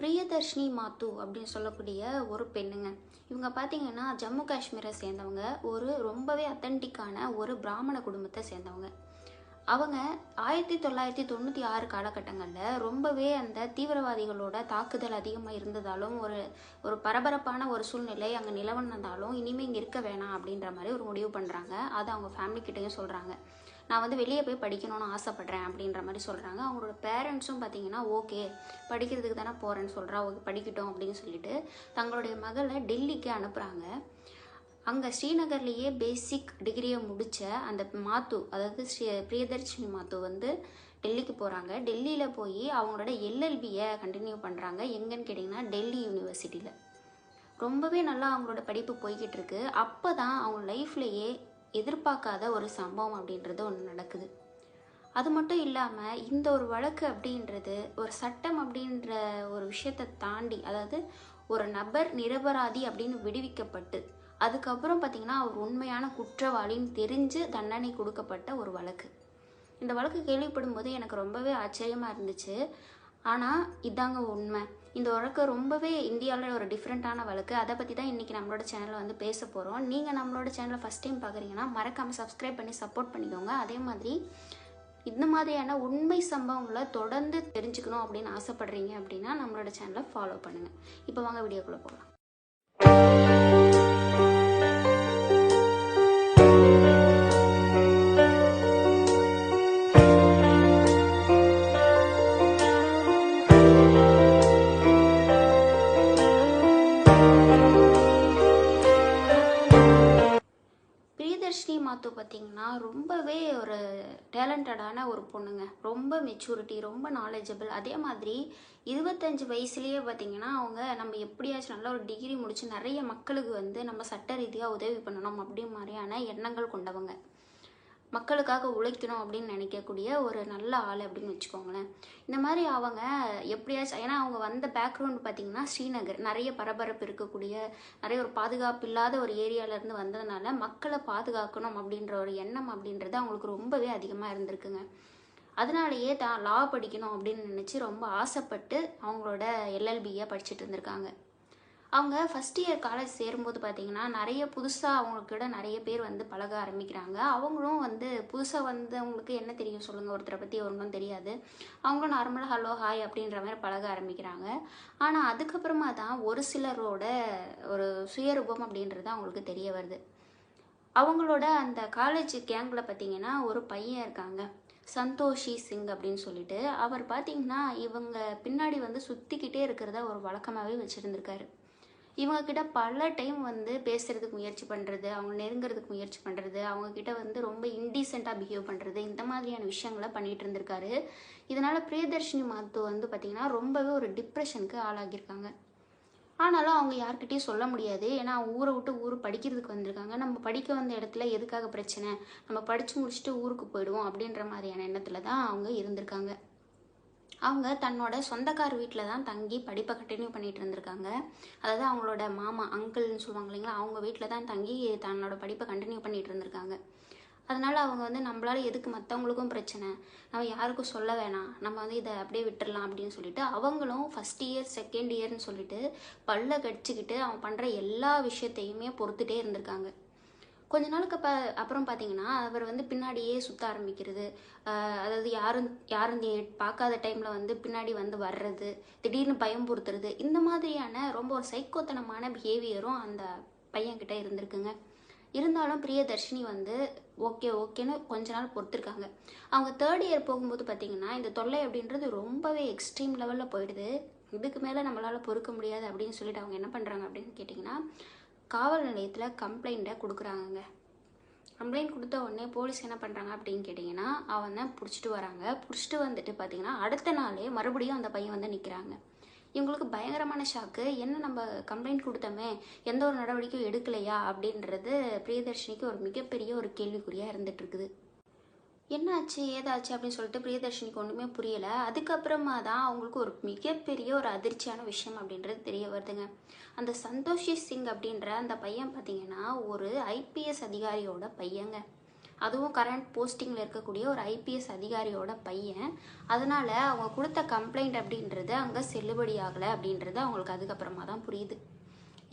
பிரியதர்ஷினி மாத்து அப்படின்னு சொல்லக்கூடிய ஒரு பெண்ணுங்க. இவங்க பார்த்தீங்கன்னா ஜம்மு காஷ்மீரை சேர்ந்தவங்க. ரொம்பவே அத்தன்டிக்கான ஒரு பிராமண குடும்பத்தை சேர்ந்தவங்க. அவங்க 1996 காலகட்டங்களில் ரொம்பவே அந்த தீவிரவாதிகளோட தாக்குதல் அதிகமாக இருந்ததாலும் ஒரு பரபரப்பான ஒரு சூழ்நிலை அங்கே நிலவனதாலும் இனிமேல் இங்கே இருக்க வேணாம் அப்படின்ற மாதிரி ஒரு முடிவு பண்ணுறாங்க. அதை அவங்க ஃபேமிலிக்கிட்டையும் சொல்கிறாங்க. நான் வெளியே போய் படிக்கணும்னு ஆசைப்பட்றேன் அப்படின்ற மாதிரி சொல்கிறாங்க. அவங்களோட பேரண்ட்ஸும் பார்த்தீங்கன்னா ஓகே படிக்கிறதுக்கு தானே போகிறேன்னு சொல்கிறா, ஓகே படிக்கட்டும் அப்படின்னு சொல்லிட்டு தங்களுடைய மகளை டெல்லிக்கு அனுப்புகிறாங்க. அங்கே ஸ்ரீநகர்லேயே பேசிக் டிகிரியை முடித்த அந்த மாத்து, அதாவது பிரியதர்ஷினி மாத்து டெல்லிக்கு போகிறாங்க. டெல்லியில் போய் அவங்களோட எல்எல்பியை கண்டினியூ பண்ணுறாங்க. எங்கன்னு கேட்டிங்கன்னா டெல்லி யூனிவர்சிட்டியில். ரொம்பவே நல்லா அவங்களோட படிப்பு போய்கிட்டு இருக்கு. அப்போ தான் அவங்க லைஃப்லேயே எதிர்பார்க்காத ஒரு சம்பவம் அப்படின்றது ஒன்று நடக்குது. அது மட்டும் இல்லாமல் இந்த ஒரு வழக்கு அப்படின்றது ஒரு சட்டம் அப்படின்ற ஒரு விஷயத்தை தாண்டி, அதாவது ஒரு நபர் நிரபராதி அப்படின்னு விடுவிக்கப்பட்டு அதுக்கப்புறம் பார்த்திங்கன்னா அவர் உண்மையான குற்றவாளின்னு தெரிஞ்சு தண்டனை கொடுக்கப்பட்ட ஒரு வழக்கு. இந்த வழக்கு கேள்விப்படும் போது எனக்கு ரொம்பவே ஆச்சரியமாக இருந்துச்சு. ஆனால் இதாங்க உண்மை. இந்த வழக்கு ரொம்பவே இந்தியாவில் ஒரு டிஃப்ரெண்ட்டான வழக்கு. அதை பற்றி தான் இன்றைக்கி நம்மளோட சேனலில் பேச போகிறோம். நீங்கள் நம்மளோட சேனலை ஃபஸ்ட் டைம் பார்க்குறீங்கன்னா மறக்காமல் சப்ஸ்கிரைப் பண்ணி சப்போர்ட் பண்ணிக்கோங்க. அதே மாதிரி இந்த மாதிரியான உண்மை சம்பவங்களை தொடர்ந்து தெரிஞ்சுக்கணும் அப்படின்னு ஆசைப்படுறீங்க அப்படின்னா நம்மளோட சேனலை ஃபாலோ பண்ணுங்கள். இப்போ வாங்க வீடியோக்குள்ளே போகலாம். பிரியதர்ஷினி மாத்து பார்த்தீங்கன்னா ரொம்பவே ஒரு டேலண்டடான ஒரு பொண்ணுங்க. ரொம்ப மெச்சூரிட்டி, ரொம்ப நாலேஜபிள். அதே மாதிரி 25 வயசுலேயே பார்த்தீங்கன்னா அவங்க நம்ம எப்படியாச்சும் நல்ல ஒரு டிகிரி முடித்து நிறைய மக்களுக்கு நம்ம சட்ட ரீதியாக உதவி பண்ணணும் அப்படி மாதிரியான எண்ணங்கள் கொண்டவங்க. மக்களுக்காக உழைக்கணும் அப்படின்னு நினைக்கக்கூடிய ஒரு நல்ல ஆள் அப்படின்னு வச்சுக்கோங்களேன். இந்த மாதிரி அவங்க எப்படியாச்சும், ஏன்னா அவங்க வந்த பேக்ரவுண்ட் பார்த்திங்கன்னா ஸ்ரீநகர், நிறைய பரபரப்பு இருக்கக்கூடிய, நிறைய ஒரு பாதுகாப்பு இல்லாத ஒரு ஏரியாவிலேருந்து வந்ததுனால மக்களை பாதுகாக்கணும் அப்படின்ற ஒரு எண்ணம் அப்படின்றது அவங்களுக்கு ரொம்பவே அதிகமாக இருந்திருக்குங்க. அதனாலேயே தான் லா படிக்கணும் அப்படின்னு நினச்சி ரொம்ப ஆசைப்பட்டு அவங்களோட எல்எல்பியை படிச்சுட்டு இருந்திருக்காங்க. அவங்க ஃபஸ்ட் இயர் காலேஜ் சேரும்போது பார்த்திங்கன்னா நிறைய புதுசாக அவங்களுக்கூட நிறைய பேர் பழக ஆரம்பிக்கிறாங்க. அவங்களும் புதுசாக வந்தவங்களுக்கு என்ன தெரியும் சொல்லுங்கள், ஒருத்தரை பற்றி ஒன்றும் தெரியாது. அவங்களும் நார்மலாக ஹலோ ஹாய் அப்படின்ற மாதிரி பழக ஆரம்பிக்கிறாங்க. ஆனால் அதுக்கப்புறமா தான் ஒரு சிலரோட ஒரு சுயரூபம் அப்படின்றது அவங்களுக்கு தெரிய வருது. அவங்களோட அந்த காலேஜ் கேங்கில் பார்த்திங்கன்னா ஒரு பையன் இருக்காங்க, சந்தோஷி சிங் அப்படின்னு சொல்லிட்டு. அவர் பார்த்திங்கன்னா இவங்க பின்னாடி சுற்றிக்கிட்டே இருக்கிறத ஒரு வழக்கமாகவே வச்சுருந்துருக்காரு. இவங்கக்கிட்ட பல டைம் பேசுகிறதுக்கு முயற்சி பண்ணுறது, அவங்க நெருங்கிறதுக்கு முயற்சி பண்ணுறது, அவங்கக்கிட்ட ரொம்ப இன்டீசெண்டாக பிஹேவ் பண்ணுறது, இந்த மாதிரியான விஷயங்களை பண்ணிகிட்டு இருந்திருக்காரு. இதனால் பிரியதர்ஷினி மாத்து பார்த்திங்கன்னா ரொம்பவே ஒரு டிப்ரெஷனுக்கு ஆளாகியிருக்காங்க. ஆனாலும் அவங்க யார்கிட்டையும் சொல்ல முடியாது. ஏன்னா ஊரை விட்டு ஊர் படிக்கிறதுக்கு வந்திருக்காங்க. நம்ம படிக்க வந்த இடத்துல எதுக்காக பிரச்சனை, நம்ம படித்து முடிச்சுட்டு ஊருக்கு போயிடுவோம் அப்படின்ற மாதிரியான எண்ணத்தில் தான் அவங்க இருந்திருக்காங்க. அவங்க தன்னோட சொந்தக்கார் வீட்டில் தான் தங்கி படிப்பை கண்டினியூ பண்ணிகிட்டு இருந்திருக்காங்க. அதாவது அவங்களோட மாமா, அங்கிள்னு சொல்லுவாங்க இல்லைங்களா, அவங்க வீட்டில் தான் தங்கி தன்னோட படிப்பை கண்டினியூ பண்ணிகிட்டு இருந்திருக்காங்க. அதனால் அவங்க நம்மளால் எதுக்கு மற்றவங்களுக்கும் பிரச்சனை, நம்ம யாருக்கும் சொல்ல வேணாம், நம்ம இதை அப்படியே விட்டுடலாம் அப்படின்னு சொல்லிட்டு அவங்களும் ஃபஸ்ட் இயர் செகண்ட் இயர்னு சொல்லிட்டு பல்ல கடிச்சிக்கிட்டு அவன் பண்ணுற எல்லா விஷயத்தையுமே பொறுத்துட்டே இருந்திருக்காங்க. கொஞ்ச நாளுக்கு அப்புறம் பார்த்தீங்கன்னா அவர் பின்னாடியே சுற்ற ஆரம்பிக்கிறது. அதாவது யாரும் பார்க்காத டைமில் பின்னாடி வர்றது, திடீர்னு பயம்புறுத்துறது, இந்த மாதிரியான ரொம்ப ஒரு சைக்கோத்தனமான பிஹேவியரும் அந்த பையன்கிட்ட இருந்திருக்குங்க. இருந்தாலும் பிரியதர்ஷினி ஓகேன்னு கொஞ்ச நாள் பொறுத்திருக்காங்க. அவங்க தேர்ட் இயர் போகும்போது பார்த்தீங்கன்னா இந்த தொல்லை அப்படின்றது ரொம்பவே எக்ஸ்ட்ரீம் லெவலில் போயிடுது. இதுக்கு மேலே நம்மளால் பொறுக்க முடியாது அப்படின்னு சொல்லிட்டு அவங்க என்ன பண்ணுறாங்க அப்படின்னு கேட்டிங்கன்னா காவல் நிலையத்தில் கம்ப்ளைண்ட்டை கொடுக்குறாங்கங்க. கம்ப்ளைண்ட் கொடுத்த உடனே போலீஸ் என்ன பண்ணுறாங்க அப்படின்னு கேட்டிங்கன்னா அவன் தான் பிடிச்சிட்டு வராங்க. பிடிச்சிட்டு வந்துட்டு பார்த்தீங்கன்னா அடுத்த நாளே மறுபடியும் அந்த பையன் நிற்கிறாங்க. இவங்களுக்கு பயங்கரமான ஷாக்கு. என்ன நம்ம கம்ப்ளைண்ட் கொடுத்தோமே, எந்த ஒரு நடவடிக்கையும் எடுக்கலையா அப்படின்றது பிரியதர்ஷினிக்கு ஒரு மிகப்பெரிய ஒரு கேள்விக்குறியாக இருந்துட்டு இருக்குது. என்னாச்சு ஏதாச்சு அப்படின்னு சொல்லிட்டு பிரியதர்ஷினிக்கு ஒன்றுமே புரியலை. அதுக்கப்புறமா தான் அவங்களுக்கு ஒரு மிகப்பெரிய ஒரு அதிர்ச்சியான விஷயம் அப்படின்றது தெரிய வருதுங்க. அந்த சந்தோஷி சிங் அப்படின்ற அந்த பையன் பார்த்தீங்கன்னா ஒரு ஐபிஎஸ் அதிகாரியோட பையங்க. அதுவும் கரண்ட் போஸ்டிங்கில் இருக்கக்கூடிய ஒரு ஐபிஎஸ் அதிகாரியோட பையன். அதனால் அவங்க கொடுத்த கம்ப்ளைண்ட் அப்படின்றது அங்கே செல்லுபடி ஆகலை அப்படின்றது அவங்களுக்கு அதுக்கப்புறமா தான் புரியுது.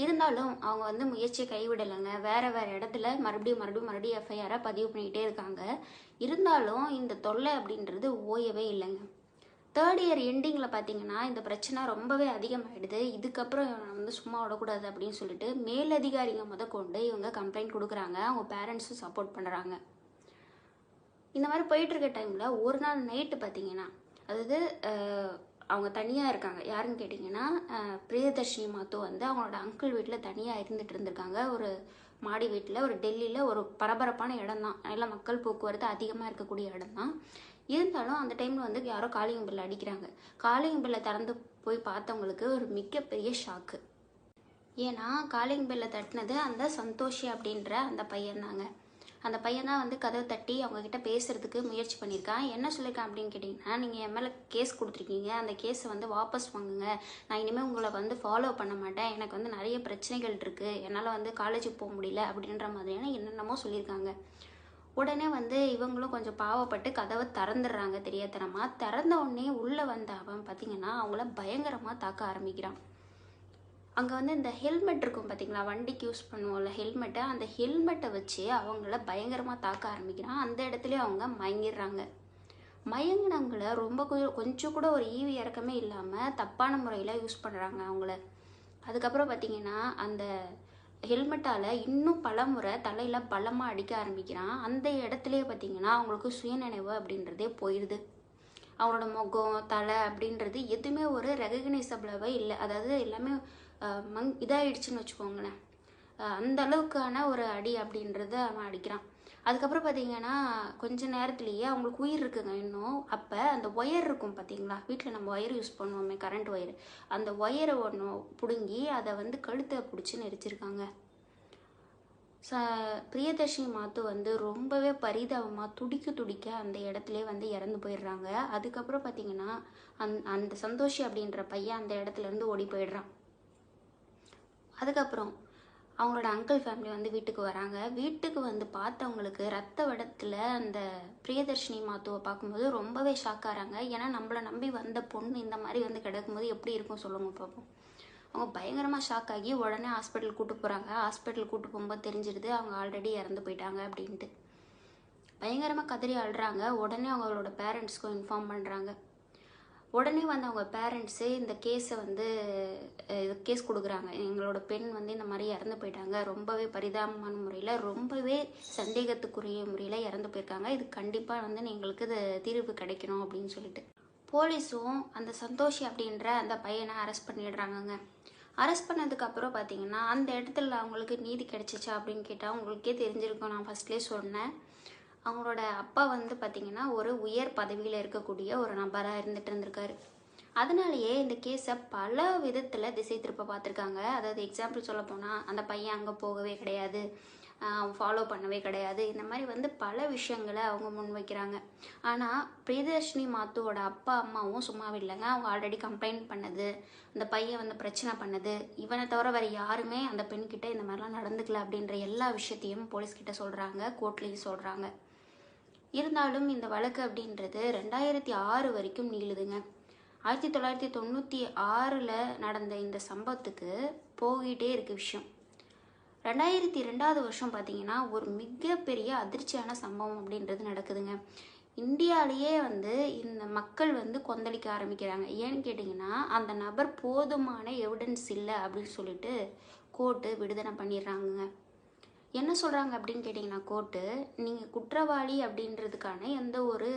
இருந்தாலும் அவங்க வந்து முயற்சியை கைவிடலைங்க. வேறு இடத்துல மறுபடியும் எஃப்ஐஆரை பதிவு பண்ணிக்கிட்டே இருக்காங்க. இருந்தாலும் இந்த தொல்லை அப்படின்றது ஓயவே இல்லைங்க. 3rd இயர் எண்டிங்கில் பார்த்தீங்கன்னா இந்த பிரச்சனை ரொம்பவே அதிகமாகிடுது. இதுக்கப்புறம் வந்து சும்மா விடக்கூடாது அப்படின்னு சொல்லிட்டு மேலதிகாரிங்க முதற்கொண்டு இவங்க கம்ப்ளைண்ட் கொடுக்குறாங்க. அவங்க பேரண்ட்ஸும் சப்போர்ட் பண்ணுறாங்க. இந்த மாதிரி போயிட்டுருக்க டைமில் ஒரு நாள் நைட்டு பார்த்தீங்கன்னா, அதாவது அவங்க தனியாக இருக்காங்க. யாருன்னு கேட்டிங்கன்னா பிரியதர்ஷினி மாத்து வந்து அவங்களோட அங்கிள் வீட்டில் தனியாக இருந்துகிட்டு இருந்திருக்காங்க. ஒரு மாடி வீட்டில், ஒரு டெல்லியில் ஒரு பரபரப்பான இடம் தான், நல்ல மக்கள் போக்குவரத்து அதிகமாக இருக்கக்கூடிய இடம் தான். இருந்தாலும் அந்த டைமில் வந்து யாரோ காலிங் பெல் அடிக்கிறாங்க. காலிங் பெல்லை திறந்து போய் பார்த்தவங்களுக்கு ஒரு மிகப்பெரிய ஷாக்கு. ஏன்னா காலிங் பெல்லை தட்டினது அந்த சந்தோஷி அப்படின்ற அந்த பையன்தாங்க. அந்த பையன் தான் வந்து கதவை தட்டி அவங்கக்கிட்ட பேசுகிறதுக்கு முயற்சி பண்ணியிருக்கான். என்ன சொல்லியிருக்கான் அப்படின்னு கேட்டிங்கன்னா, நீங்கள் என் மேலே கேஸ் கொடுத்துருக்கீங்க, அந்த கேஸை வந்து வாபஸ் வாங்குங்க, நான் இனிமேல் உங்களை வந்து ஃபாலோ பண்ண மாட்டேன், எனக்கு வந்து நிறைய பிரச்சனைகள் இருக்குது, என்னால் வந்து காலேஜுக்கு போக முடியல அப்படின்ற மாதிரியான என்னென்னமோ சொல்லியிருக்காங்க. உடனே வந்து இவங்களும் கொஞ்சம் பாவப்பட்டு கதவை திறந்துடுறாங்க தெரியாதனமாக. திறந்த உடனே உள்ளே வந்த அவன் பார்த்திங்கன்னா அவங்கள பயங்கரமாக தாக்க ஆரம்பிக்கிறான். அங்கே வந்து இந்த ஹெல்மெட் இருக்கும் பார்த்தீங்களா, வண்டிக்கு யூஸ் பண்ணுவோம்ல ஹெல்மெட்டை, அந்த ஹெல்மெட்டை வச்சு அவங்கள பயங்கரமாக தாக்க ஆரம்பிக்கிறான். அந்த இடத்துலையும் அவங்க மயங்கிடுறாங்க. மயங்கினவங்கள ரொம்ப கொஞ்சம் கூட ஒரு ஈவு இறக்கமே இல்லாமல் தப்பான முறையில் யூஸ் பண்ணுறாங்க அவங்கள. அதுக்கப்புறம் பார்த்திங்கன்னா அந்த ஹெல்மெட்டால் இன்னும் பல முறை தலையில் பலமாக அடிக்க ஆரம்பிக்கிறான். அந்த இடத்துலையே பார்த்திங்கன்னா அவங்களுக்கு சுயநினைவு அப்படின்றதே போயிடுது. அவங்களோட முகம் தலை அப்படின்றது எதுவுமே ஒரு ரெகக்னைசபிளாகவே இல்லை. அதாவது எல்லாமே இதாகிடுச்சுன்னு வச்சுக்கோங்களேன். அந்த அளவுக்கான ஒரு அடி அப்படின்றத அவன் அடிக்கிறான். அதுக்கப்புறம் பார்த்தீங்கன்னா கொஞ்ச நேரத்துலேயே அவங்களுக்கு உயிர் இருக்குங்க இன்னும். அப்போ அந்த ஒயர் இருக்கும் பார்த்தீங்களா, வீட்டில் நம்ம ஒயர் யூஸ் பண்ணுவோமே கரண்ட் ஒயர், அந்த ஒயரை ஒன்று பிடுங்கி அதை வந்து கழுத்தை பிடிச்சி நெரிச்சிருக்காங்க. பிரியதர்ஷினி மாத்து வந்து ரொம்பவே பரிதாபமாக துடிக்க அந்த இடத்துல வந்து இறந்து போயிடுறாங்க. அதுக்கப்புறம் பார்த்தீங்கன்னா அந்த சந்தோஷி அப்படின்ற பையன் அந்த இடத்துலேருந்து ஓடி போயிடுறான். அதுக்கப்புறம் அவங்களோட அங்கிள் ஃபேமிலி வந்து வீட்டுக்கு வராங்க. வீட்டுக்கு வந்து பார்த்தவங்களுக்கு ரத்த வெடத்தில் அந்த பிரியதர்ஷினி மாத்துவை பார்க்கும்போது ரொம்பவே ஷாக் ஆகிறாங்க. ஏன்னா நம்மளை நம்பி வந்த பொண்ணு இந்த மாதிரி வந்து கிடக்கும்போது எப்படி இருக்கும் சொல்லுங்க பார்ப்போம். அவங்க பயங்கரமாக ஷாக் ஆகி உடனே ஹாஸ்பிட்டல் கூட்டு போகிறாங்க. ஹாஸ்பிட்டல் கூட்டு போகும்போது தெரிஞ்சிருது அவங்க ஆல்ரெடி இறந்து போயிட்டாங்க அப்படின்ட்டு. பயங்கரமாக கதறி அழுறாங்க. உடனே அவங்களோட பேரண்ட்ஸ்க்கும் இன்ஃபார்ம் பண்ணுறாங்க. உடனே வந்து அவங்க பேரண்ட்ஸு இந்த கேஸை வந்து கேஸ் கொடுக்குறாங்க. எங்களோட பெண் வந்து இந்த மாதிரி இறந்து போயிட்டாங்க, ரொம்பவே பரிதாபமான முறையில், ரொம்பவே சந்தேகத்துக்குரிய முறையில் இறந்து போயிருக்காங்க, இது கண்டிப்பாக வந்து எங்களுக்கு இது தீர்வு கிடைக்கணும் அப்படின்னு சொல்லிட்டு போலீஸும் அந்த சந்தோஷி அப்படின்ற அந்த பையனை அரெஸ்ட் பண்ணிடுறாங்கங்க. அரெஸ்ட் பண்ணதுக்கப்புறம் பார்த்தீங்கன்னா அந்த இடத்துல அவங்களுக்கு நீதி கிடைச்சிச்சா அப்படின்னு கேட்டால் உங்களுக்கே தெரிஞ்சிருக்கும். நான் ஃபஸ்ட்லேயே சொன்னேன், அவங்களோட அப்பா வந்து பார்த்திங்கன்னா ஒரு உயர் பதவியில் இருக்கக்கூடிய ஒரு நபராக இருந்திருக்காரு. அதனாலேயே இந்த கேஸை பல விதத்தில் திசை திருப்ப பார்த்துருக்காங்க. அதாவது எக்ஸாம்பிள் சொல்ல போனால் அந்த பையன் அங்கே போகவே கிடையாது, ஃபாலோ பண்ணவே கிடையாது, இந்த மாதிரி வந்து பல விஷயங்களை அவங்க முன்வைக்கிறாங்க. ஆனால் பிரியதர்ஷினி மாத்துவோட அப்பா அம்மாவும் சும்மாவே இல்லைங்க. அவங்க ஆல்ரெடி கம்ப்ளைண்ட் பண்ணது, அந்த பையன் வந்து பிரச்சனை பண்ணது, இவனை தவிர வேறு யாருமே அந்த பெண்கிட்ட இந்த மாதிரிலாம் நடந்துக்கல அப்படின்ற எல்லா விஷயத்தையும் போலீஸ்கிட்ட சொல்கிறாங்க, கோர்ட்லேயும் சொல்கிறாங்க. இருந்தாலும் இந்த வழக்கு அப்படின்றது 2006 வரைக்கும் நீளுதுங்க. 1996 நடந்த இந்த சம்பவத்துக்கு போகிட்டே இருக்கு விஷயம். 2002 வருஷம் பார்த்தீங்கன்னா ஒரு மிகப்பெரிய அதிர்ச்சியான சம்பவம் அப்படின்றது நடக்குதுங்க. இந்தியாவிலேயே வந்து இந்த மக்கள் வந்து கொந்தளிக்க ஆரம்பிக்கிறாங்க. ஏன்னு கேட்டிங்கன்னா அந்த நபர் போதுமான எவிடன்ஸ் இல்லை அப்படின்னு சொல்லிட்டு கோர்ட்டு விடுதலை பண்ணிடுறாங்க. என்ன சொல்கிறாங்க அப்படின்னு கேட்டிங்கன்னா கோர்ட்டு, நீங்கள் குற்றவாளி அப்படின்றதுக்கான எந்த ஒரு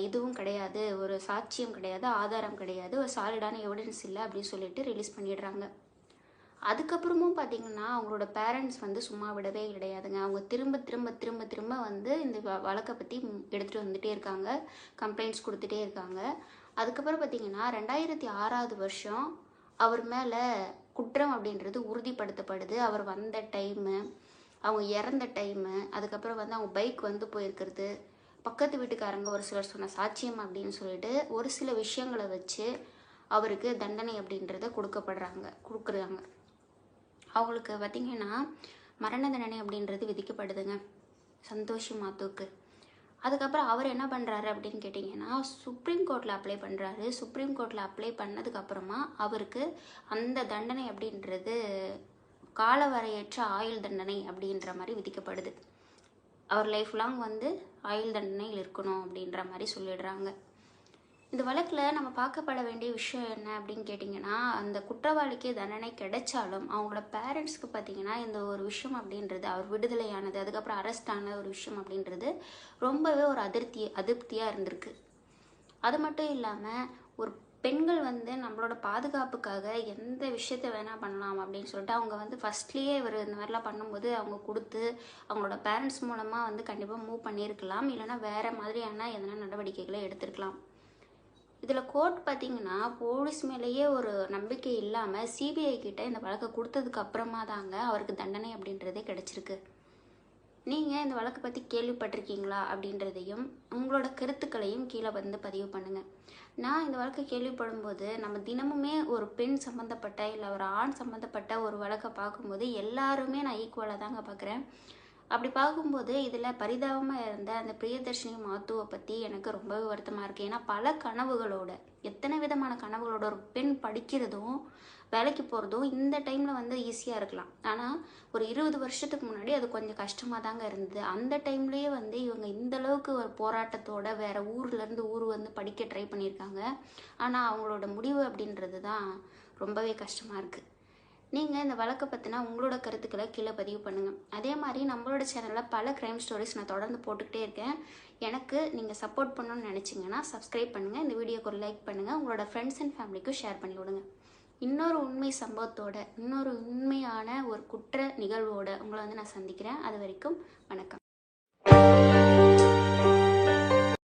இதுவும் கிடையாது, ஒரு சாட்சியம் கிடையாது, ஆதாரம் கிடையாது, ஒரு சாலிடான எவிடன்ஸ் இல்லை அப்படின்னு சொல்லிட்டு ரிலீஸ் பண்ணிடுறாங்க. அதுக்கப்புறமும் பார்த்திங்கன்னா அவங்களோட பேரண்ட்ஸ் வந்து சும்மா விடவே கிடையாதுங்க. அவங்க திரும்ப திரும்ப திரும்ப திரும்ப வந்து இந்த வழக்கை பற்றி எடுத்துகிட்டு வந்துகிட்டே இருக்காங்க, கம்ப்ளைண்ட்ஸ் கொடுத்துட்டே இருக்காங்க. அதுக்கப்புறம் பார்த்திங்கன்னா 2006 வருஷம் அவர் மேலே குற்றம் அப்படின்றது உறுதிப்படுத்தப்படுது. அவர் வந்த டைமு, அவங்க இறந்த டைமு, அதுக்கப்புறம் வந்து அவங்க பைக் வந்து போயிருக்கிறது, பக்கத்து வீட்டுக்காரங்க ஒரு சிலர் சொன்ன சாட்சியம் அப்படின்னு சொல்லிட்டு ஒரு சில விஷயங்களை வச்சு அவருக்கு தண்டனை அப்படின்றத கொடுக்குறாங்க. அவங்களுக்கு பார்த்திங்கன்னா மரண தண்டனை அப்படின்றது விதிக்கப்படுதுங்க. சந்தோஷி மாத்துவுக்கு. அதுக்கப்புறம் அவர் என்ன பண்ணுறாரு அப்படின்னு கேட்டிங்கன்னா, சுப்ரீம் கோர்ட்டில் அப்ளை பண்ணுறாரு. சுப்ரீம் கோர்ட்டில் அப்ளை பண்ணதுக்கப்புறமா அவருக்கு அந்த தண்டனை அப்படின்றது காலவரையற்ற ஆயுள் தண்டனை அப்படின்ற மாதிரி விதிக்கப்படுது. அவர் லைஃப் லாங் வந்து ஆயுள் தண்டனையில் இருக்கணும் அப்படின்ற மாதிரி சொல்லிடுறாங்க. இந்த வழக்கில் நம்ம பார்க்கப்பட வேண்டிய விஷயம் என்ன அப்படின்னு கேட்டிங்கன்னா, அந்த குற்றவாளிக்கு தண்டனை கிடைச்சாலும் அவங்களோட பேரண்ட்ஸ்க்கு பார்த்தீங்கன்னா இந்த ஒரு விஷயம் அப்படின்றது, அவர் விடுதலையானது அதுக்கப்புறம் அரெஸ்ட் ஆன ஒரு விஷயம் அப்படின்றது ரொம்பவே ஒரு அதிருப்தியாக இருந்திருக்கு. அது மட்டும் இல்லாமல் ஒரு பெண்கள் வந்து நம்மளோட பாதுகாப்புக்காக எந்த விஷயத்த வேணால் பண்ணலாம் அப்படின்னு சொல்லிட்டு அவங்க வந்து ஃபஸ்ட்லேயே இவர் இந்த மாதிரிலாம் பண்ணும்போது அவங்க கொடுத்து அவங்களோட பேரண்ட்ஸ் மூலமாக வந்து கண்டிப்பாக மூவ் பண்ணியிருக்கலாம், இல்லைனா வேறு மாதிரியான எதனா நடவடிக்கைகளை எடுத்திருக்கலாம். இதில் கோர்ட் பார்த்திங்கன்னா போலீஸ் மேலேயே ஒரு நம்பிக்கை இல்லாமல் சிபிஐ கிட்ட இந்த வழக்கை கொடுத்ததுக்கு அப்புறமா தாங்க அவருக்கு தண்டனை அப்படின்றதே கிடச்சிருக்கு. நீங்கள் இந்த வழக்கை பற்றி கேள்விப்பட்டிருக்கீங்களா அப்படின்றதையும் உங்களோட கருத்துக்களையும் கீழே வந்து பதிவு பண்ணுங்கள். நான் இந்த வழக்கை கேள்விப்படும்போது நம்ம தினமுமே ஒரு பெண் சம்மந்தப்பட்ட இல்லை ஒரு ஆண் சம்மந்தப்பட்ட ஒரு வழக்கை பார்க்கும்போது எல்லாருமே நான் ஈக்குவலாக தாங்க பார்க்குறேன். அப்படி பார்க்கும்போது இதில் பரிதாபமாக இருந்த அந்த பிரியதர்ஷினி மாத்துவை பற்றி எனக்கு ரொம்பவே வருத்தமாக இருக்குது. ஏன்னா பல கனவுகளோட, எத்தனை விதமான கனவுகளோட ஒரு பெண் படிக்கிறதும் வேலைக்கு போகிறதும் இந்த டைமில் வந்து ஈஸியாக இருக்கலாம். ஆனால் ஒரு 20 வருஷத்துக்கு முன்னாடி அது கொஞ்சம் கஷ்டமாக தாங்க இருந்தது. அந்த டைம்லேயே வந்து இவங்க இந்தளவுக்கு ஒரு போராட்டத்தோட வேறு ஊர்லேருந்து ஊர் வந்து படிக்க ட்ரை பண்ணியிருக்காங்க. ஆனால் அவங்களோட முடிவு அப்படின்றது தான் ரொம்பவே கஷ்டமாக இருக்குது. நீங்கள் இந்த வழக்கை பற்றினா உங்களோட கருத்துக்களை கீழே பதிவு பண்ணுங்கள். அதே மாதிரி நம்மளோட சேனலில் பல க்ரைம் ஸ்டோரிஸ் நான் தொடர்ந்து போட்டுக்கிட்டே இருக்கேன். எனக்கு நீங்கள் சப்போர்ட் பண்ணணும்னு நினச்சிங்கன்னா சப்ஸ்கிரைப் பண்ணுங்கள், இந்த வீடியோக்கு ஒரு லைக் பண்ணுங்கள், உங்களோட ஃப்ரெண்ட்ஸ் அண்ட் ஃபேமிலிக்கும் ஷேர் பண்ணி விடுங்க. இன்னொரு உண்மை சம்பவத்தோட, இன்னொரு உண்மையான ஒரு குற்ற நிகழ்வோட உங்களை வந்து நான் சந்திக்கிறேன். அது வரைக்கும் வணக்கம்.